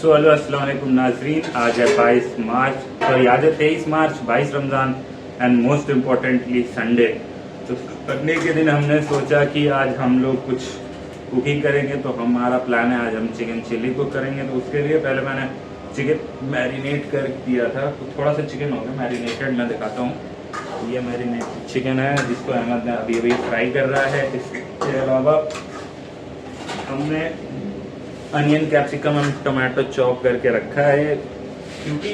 So hello अस्सलाम वालेकुम नाजरीन। आज है 22 मार्च, सॉरी आज है 23 मार्च, 22 Ramzan and most importantly Sunday. तो संडे के दिन हमने सोचा कि आज हम लोग कुछ कुकिंग करेंगे। तो हमारा प्लान है आज हम चिकन चिल्ली कुक करेंगे। तो उसके लिए पहले मैंने चिकन मैरिनेट कर दिया था, तो थोड़ा सा चिकन हो गया मैरिनेटेड। मैं दिखाता हूँ, ये मैरिनेटेड चिकन है जिसको अहमद ने अभी अभी फ्राई कर रहा है। इसके अलावा हमने onion capsicum and tomato chop करके रखा है, क्योंकि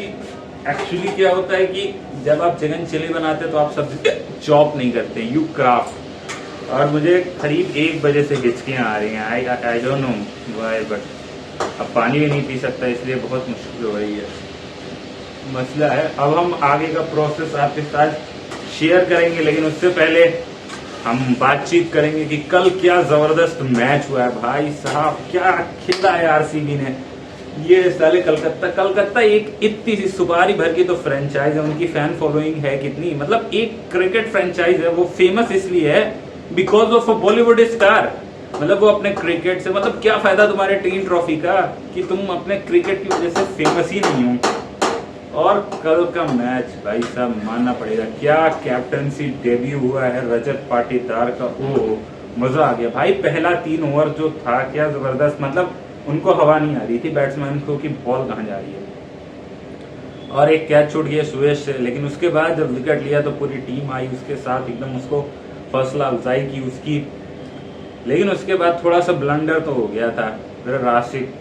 एक्चुअली क्या होता है कि जब आप चिकन चिली बनाते हैं तो आप सब्जी चॉप नहीं करते, यू क्राफ्ट। और मुझे करीब 1 बजे से हिचकियाँ आ रही हैं, I don't know why, but अब पानी भी नहीं पी सकता, इसलिए बहुत मुश्किल हो रही है, मसला है। अब हम आगे का प्रोसेस आपके साथ शेयर करेंगे, लेकिन उससे पहले हम बातचीत करेंगे कि कल क्या जबरदस्त मैच हुआ है। भाई साहब क्या खेला है आरसीबी ने। ये साले कलकत्ता एक इतनी सी सुपारी भर की तो फ्रेंचाइज है, उनकी फैन फॉलोइंग है कितनी, मतलब एक क्रिकेट फ्रेंचाइज है। वो फेमस इसलिए है because of a Bollywood star. मतलब वो अपने क्रिकेट से, मतलब क्या फायदा तुम्हारे टीम ट्रॉफी का कि तुम अपने क्रिकेट की वजह से फेमस ही नहीं हो। और कल का मैच भाई साहब मानना पड़ेगा, क्या कैप्टनसी डेब्यू हुआ है रजत पाटीदार का। ओ मजा आ गया भाई। पहला 3 ओवर जो था क्या जबरदस्त, मतलब उनको हवा नहीं आ रही थी बैट्समैन को कि बॉल कहाँ जा रही है। और एक कैच छूट गया सुयश से, लेकिन उसके बाद जब विकेट लिया तो पूरी टीम आई उसके साथ, एकदम उसको हौसला अफजाई की उसकी। लेकिन उसके बाद थोड़ा सा ब्लंडर तो हो गया था। फिर राशिक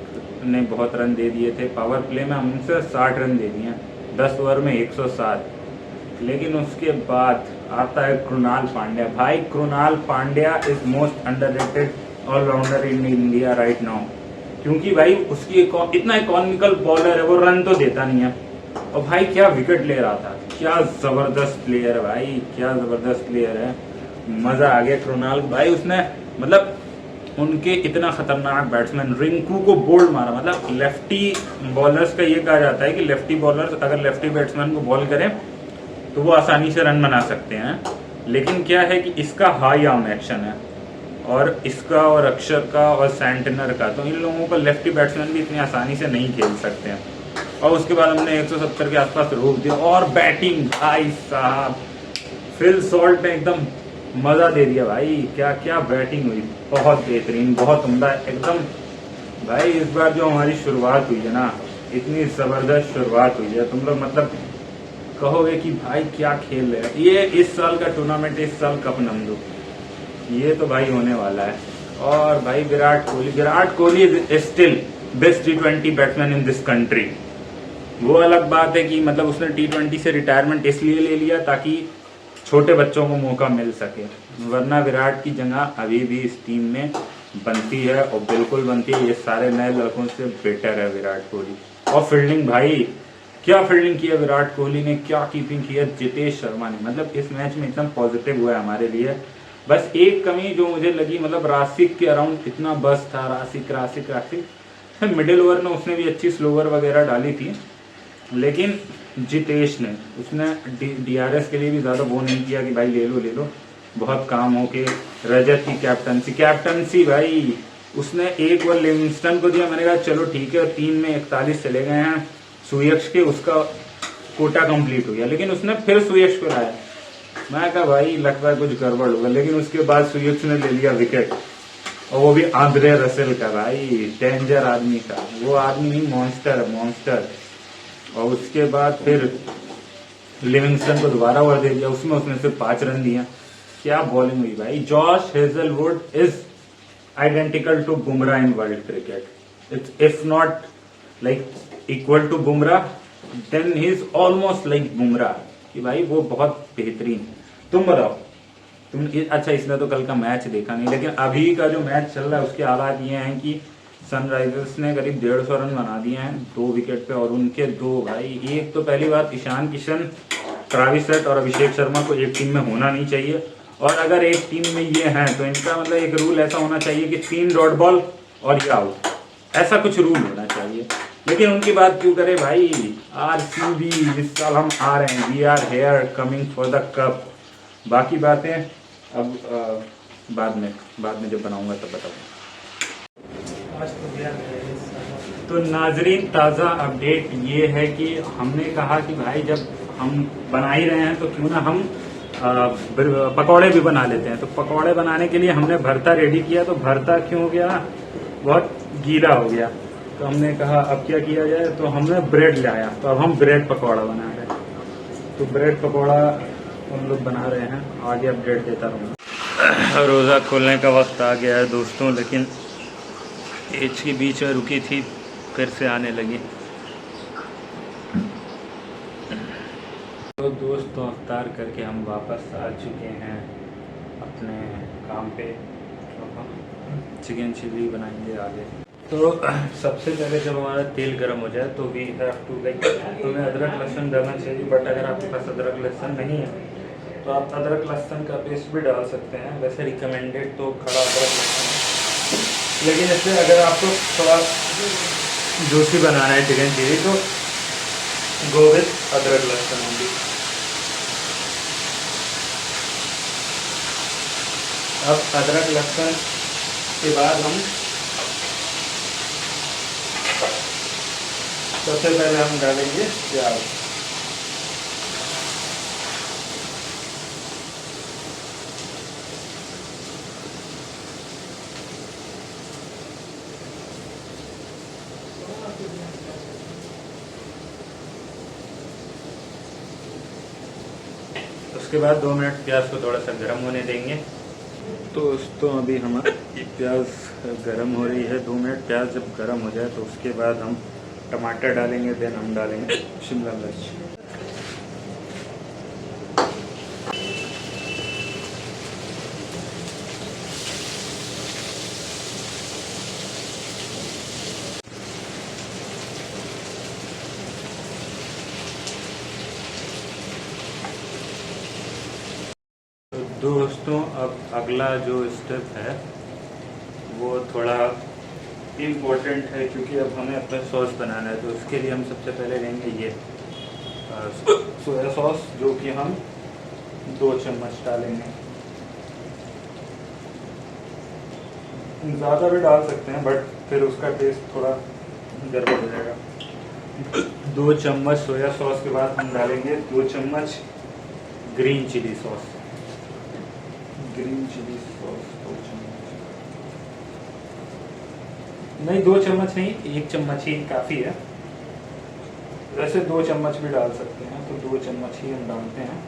ने बहुत रन दे दिए थे, पावर प्ले में हमसे 60 रन दे दिए, 10 ओवर में 107। लेकिन उसके बाद आता है कृणाल पांड्या। भाई Krunal Pandya is most underrated allrounder in India right now, क्योंकि भाई उसकी इतना इकोनॉमिकल बॉलर है, वो रन तो देता नहीं है और भाई क्या विकेट ले रहा था। क्या जबरदस्त प्लेयर है भाई, क्या जबरदस्त प्लेयर है, मजा आ गया कृणाल भाई। उसने मतलब उनके इतना खतरनाक बैट्समैन रिंकू को बोल्ड मारा। मतलब लेफ्टी बॉलर्स का ये कहा जाता है कि लेफ्टी बॉलर्स अगर लेफ्टी बैट्समैन को बॉल करें तो वो आसानी से रन बना सकते हैं, लेकिन क्या है कि इसका हाई आर्म एक्शन है, और इसका और अक्षर का और सैंटनर का, तो इन लोगों को लेफ्टी बैट्समैन भी इतनी आसानी से नहीं खेल सकते हैं। और उसके बाद हमने 170 के आसपास रोक दिया। और बैटिंग भाई साहब फिल सॉल्ट ने एकदम मजा दे दिया भाई। क्या क्या बैटिंग हुई, बहुत बेहतरीन, बहुत उम्दा एकदम। भाई इस बार जो हमारी शुरुआत हुई है ना, इतनी जबरदस्त शुरुआत हुई है, तुम लोग मतलब कहोगे कि भाई क्या खेल रहे हैं। ये इस साल का टूर्नामेंट, इस साल कप नमदो, ये तो भाई होने वाला है। और भाई Virat Kohli is still best T20 batsman in this country. वो अलग बात है कि मतलब उसने T20 से रिटायरमेंट इसलिए ले लिया ताकि छोटे बच्चों को मौका मिल सके, वरना विराट की जगह अभी भी इस टीम में बनती है, और बिल्कुल बनती है। ये सारे नए लड़कों से बेटर है विराट कोहली। और फील्डिंग भाई, क्या फील्डिंग किया विराट कोहली ने, क्या कीपिंग किया जितेश शर्मा ने। मतलब इस मैच में एकदम पॉजिटिव हुआ है हमारे लिए। बस एक कमी जो मुझे लगी, मतलब राशिक के अराउंड इतना बस था, राशिक मिडिल ओवर में उसने भी अच्छी स्लोवर वगैरह डाली थी, लेकिन जितेश ने उसने DRS के लिए भी ज्यादा वो नहीं किया कि भाई ले लो बहुत काम हो के। रजत की कैप्टनसी भाई, उसने एक ओवर लिविंगस्टन को दिया, मैंने कहा चलो ठीक है, 3 में 41 चले गए हैं सुयश के, उसका कोटा कंप्लीट हो गया। लेकिन उसने फिर सुयश को लाया, मैं कहा भाई लगता है कुछ गड़बड़ होगा। लेकिन उसके बाद सुयश ने ले लिया विकेट, और वो भी आंद्रे रसेल का, भाई डेंजर आदमी का। वो आदमी ही मॉन्स्टर है, मॉन्स्टर। और उसके बाद फिर लिविंगस्टन को दोबारा ओवर दे दिया, उसमें उसने सिर्फ 5 रन दिया। क्या बॉलिंग हुई भाई। Josh Hazlewood is identical to Bumrah in world cricket. It's if not like equal to Bumrah, then he is almost like Bumrah, कि भाई वो बहुत बेहतरीन। तुम बताओ अच्छा इसने तो कल का मैच देखा नहीं, लेकिन अभी का जो मैच चल रहा है उसके हालात ये हैं कि सनराइजर्स ने करीब 150 रन बना दिए हैं 2 विकेट पे, और उनके 2 भाई, एक तो पहली बात ईशान किशन, ट्रेविस हेड और अभिषेक शर्मा को एक टीम में होना नहीं चाहिए। और अगर एक टीम में ये हैं तो इनका मतलब एक रूल ऐसा होना चाहिए कि 3 डॉट बॉल और ये आउट, ऐसा कुछ रूल होना चाहिए। लेकिन उनकी बात क्यों करे भाई। RCB इस साल हम आ रहे हैं, we are here coming for the cup. बाकी बातें अब बाद में जब बनाऊंगा तब बताऊंगा। तो नाजरीन, ताज़ा अपडेट ये है कि हमने कहा कि भाई जब हम बना ही रहे हैं तो क्यों ना हम पकौड़े भी बना लेते हैं। तो पकौड़े बनाने के लिए हमने भरता रेडी किया, तो भरता क्यों हो गया, बहुत गीला हो गया। तो हमने कहा अब क्या किया जाए, तो हमने ब्रेड लाया, तो अब हम ब्रेड पकौड़ा बना रहे हैं। तो ब्रेड पकौड़ा हम लोग बना रहे हैं, आगे अपडेट देता रहूँगा। रोज़ा खोलने का वक्त आ गया है दोस्तों, लेकिन एज के बीच में रुकी थी, फिर से आने लगी। तो दोस्तों अफ्तार करके हम वापस आ चुके हैं अपने काम पे। तो हम चिकन चिली बनाएंगे आगे। तो सबसे पहले जब हमारा तेल गर्म हो जाए तो वी हैव टू लाइक, हमें अदरक लहसुन डालना चाहिए, बट अगर आपके पास अदरक लहसुन नहीं है तो आप अदरक लहसुन का पेस्ट भी डाल सकते हैं। वैसे रिकमेंडेड तो खड़ा अदरक लहसुन, लेकिन इससे अगर आपको थोड़ा जूसी बनाना है चिकन चिली तो गो विथ अदरक लहसुन होंगी। अब अदरक लहसुन के बाद हम सबसे पहले हम डालेंगे प्याज। उसके बाद 2 मिनट प्याज को थोड़ा सा गर्म होने देंगे। तो दोस्तों अभी हमारी प्याज गर्म हो रही है। 2 मिनट प्याज जब गर्म हो जाए तो उसके बाद हम टमाटर डालेंगे, देन हम डालेंगे शिमला मिर्च। दोस्तों अब अगला जो स्टेप है वो थोड़ा इम्पोर्टेंट है, क्योंकि अब हमें अपना सॉस बनाना है। तो उसके लिए हम सबसे पहले लेंगे ये सोया सॉस, जो कि हम 2 चम्मच डालेंगे। ज़्यादा भी डाल सकते हैं बट फिर उसका टेस्ट थोड़ा गड़बड़ हो जाएगा। 2 चम्मच सोया सॉस के बाद हम डालेंगे 2 चम्मच green chilli sauce. Green chilli sauce 2 चम्मच नहीं, 2 चम्मच नहीं, 1 चम्मच ही काफ़ी है। वैसे 2 चम्मच भी डाल सकते हैं, तो 2 चम्मच ही हम डालते हैं।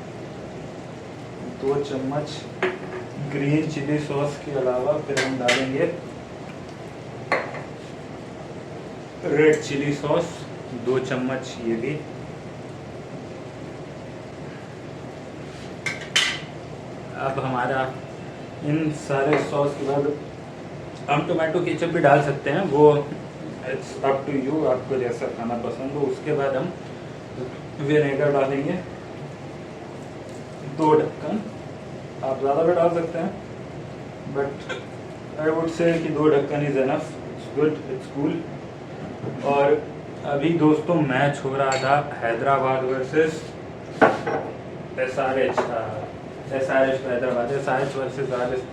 2 चम्मच ग्रीन चिली सॉस के अलावा फिर हम डालेंगे रेड चिली सॉस 2 चम्मच, ये भी। अब हमारा इन सारे सॉस के बाद हम टोमेटो केचप भी डाल सकते हैं, वो इट्स अप टू यू, आपको जैसा खाना पसंद हो। उसके बाद हम विनेगर डालेंगे 2 ढक्कन। आप ज़्यादा भी डाल सकते हैं बट आई वुड से कि 2 ढक्कन is enough. It's good, it's cool. और अभी दोस्तों मैच हो रहा था Hyderabad versus SRH Hyderabad, SRH versus RS।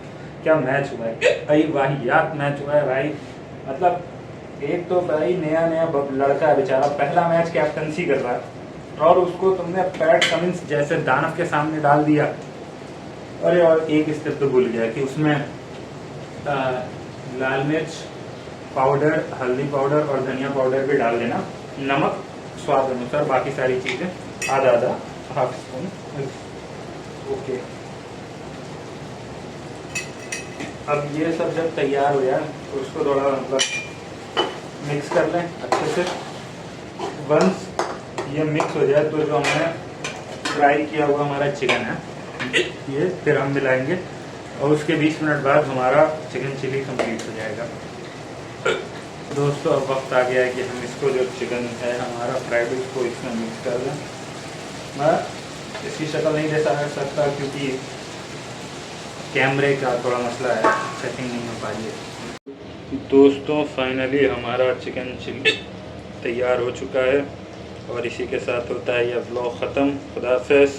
क्या मैच हुआ है भाई, वाहियात मैच हुआ है भाई। मतलब एक तो भाई नया लड़का है बेचारा, पहला मैच कैप्टनसी कर रहा है और उसको तुमने पैट कमिंस जैसे दानव के सामने डाल दिया। अरे और एक स्टेप तो भूल गया कि उसमें लाल मिर्च पाउडर, हल्दी पाउडर और धनिया पाउडर भी डाल देना, नमक स्वाद अनुसार, बाकी सारी चीजें आधा हाफ स्पून। ओके, अब ये सब जब तैयार हो जाए तो उसको थोड़ा मतलब मिक्स कर लें अच्छे से। वंस ये मिक्स हो जाए तो जो हमने फ्राई किया हुआ हमारा चिकन है ये फिर हम मिलाएंगे, और उसके 20 मिनट बाद हमारा चिकन चिली कंप्लीट हो जाएगा। दोस्तों अब वक्त आ गया है कि हम इसको जो चिकन है हमारा फ्राइड, उसको इसमें मिक्स कर दें। मैं इसकी शक्ल नहीं दे सकता क्योंकि कैमरे का थोड़ा मसला है, सेटिंग नहीं हो पा रही है। दोस्तों फाइनली हमारा चिकन चिली तैयार हो चुका है और इसी के साथ होता है यह व्लॉग ख़त्म। खुदा हाफ़िज़।